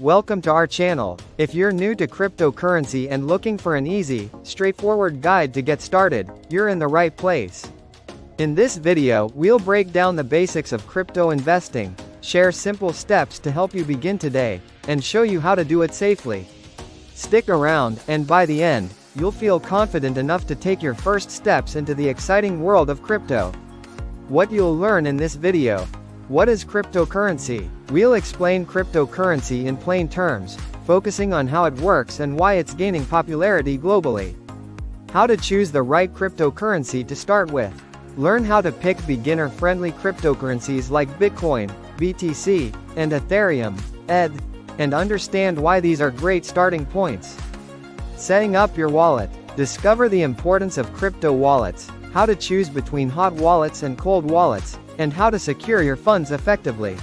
Welcome to our channel. If you're new to cryptocurrency and looking for an easy, straightforward guide to get started, you're in the right place. In this video, we'll break down the basics of crypto investing, share simple steps to help you begin today, and show you how to do it safely. Stick around, and by the end, you'll feel confident enough to take your first steps into the exciting world of crypto. What you'll learn in this video. What is cryptocurrency? We'll explain cryptocurrency in plain terms, focusing on how it works and why it's gaining popularity globally. How to choose the right cryptocurrency to start with. Learn how to pick beginner-friendly cryptocurrencies like Bitcoin, BTC, and Ethereum, ETH, and understand why these are great starting points. Setting up your wallet. Discover the importance of crypto wallets, how to choose between hot wallets and cold wallets, and how to secure your funds effectively.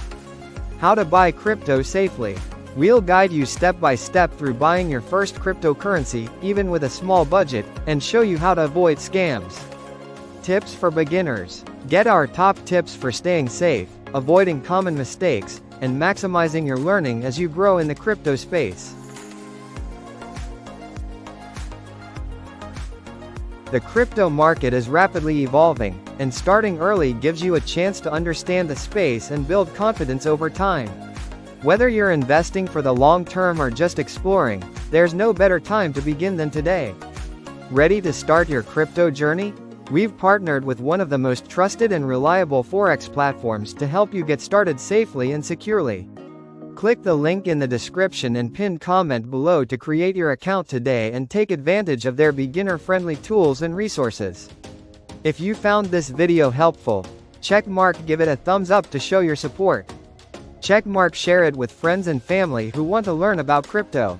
How to buy crypto safely. We'll guide you step by step through buying your first cryptocurrency, even with a small budget, and show you how to avoid scams. Tips for beginners. Get our top tips for staying safe, avoiding common mistakes, and maximizing your learning as you grow in the crypto space. The crypto market is rapidly evolving, and starting early gives you a chance to understand the space and build confidence over time. Whether you're investing for the long term or just exploring, there's no better time to begin than today. Ready to start your crypto journey? We've partnered with one of the most trusted and reliable Forex platforms to help you get started safely and securely. Click the link in the description and pinned comment below to create your account today and take advantage of their beginner-friendly tools and resources. If you found this video helpful, give it a thumbs up to show your support. Share it with friends and family who want to learn about crypto.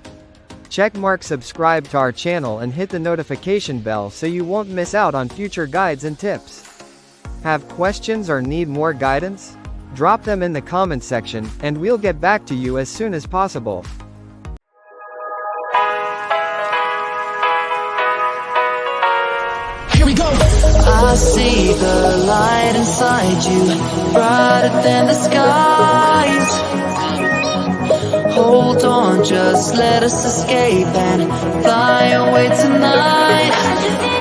Subscribe to our channel and hit the notification bell so you won't miss out on future guides and tips. Have questions or need more guidance? Drop them in the comment section, and we'll get back to you as soon as possible. Here we go. I see the light inside you, brighter than the skies. Hold on, just let us escape and fly away tonight.